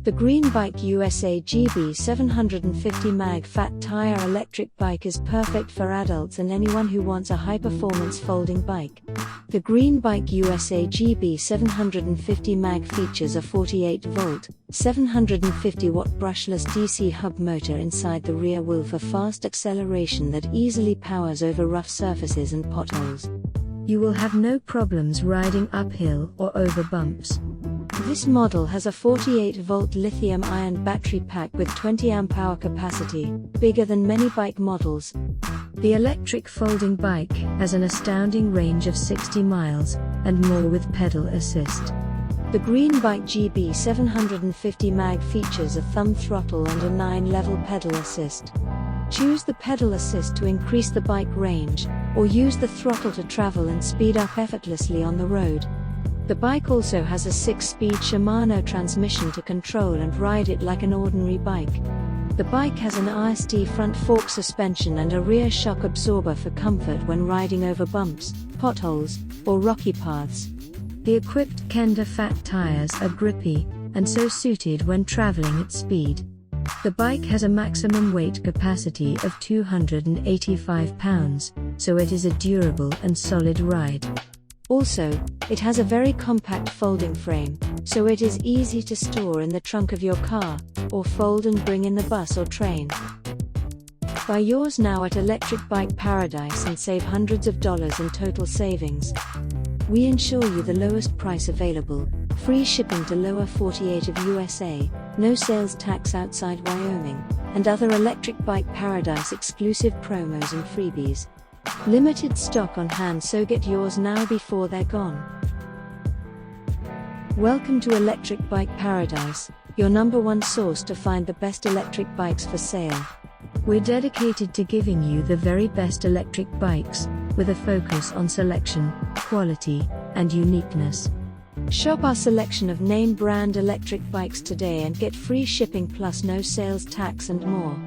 The Green Bike USA GB750 mag fat tire electric bike is perfect for adults and anyone who wants a high-performance folding bike. The Green Bike USA GB750 mag features a 48-volt, 750-watt brushless DC hub motor inside the rear wheel for fast acceleration that easily powers over rough surfaces and potholes. You will have no problems riding uphill or over bumps. This model has a 48-volt lithium-ion battery pack with 20 amp-hour capacity, bigger than many bike models. The electric folding bike has an astounding range of 60 miles, and more with pedal assist. The Green Bike GB750 mag features a thumb throttle and a 9-level pedal assist. Choose the pedal assist to increase the bike range, or use the throttle to travel and speed up effortlessly on the road. The bike also has a 6-speed Shimano transmission to control and ride it like an ordinary bike. The bike has an RST front fork suspension and a rear shock absorber for comfort when riding over bumps, potholes, or rocky paths. The equipped Kenda fat tires are grippy, and so suited when traveling at speed. The bike has a maximum weight capacity of 285 pounds, so it is a durable and solid ride. Also, it has a very compact folding frame, so it is easy to store in the trunk of your car, or fold and bring in the bus or train. Buy yours now at Electric Bike Paradise and save hundreds of dollars in total savings. We ensure you the lowest price available, free shipping to lower 48 of USA, no sales tax outside Wyoming, and other Electric Bike Paradise exclusive promos and freebies. Limited stock on hand, so get yours now before they're gone. Welcome to Electric Bike Paradise, your #1 source to find the best electric bikes for sale. We're dedicated to giving you the very best electric bikes, with a focus on selection, quality, and uniqueness. Shop our selection of name brand electric bikes today and get free shipping plus no sales tax and more.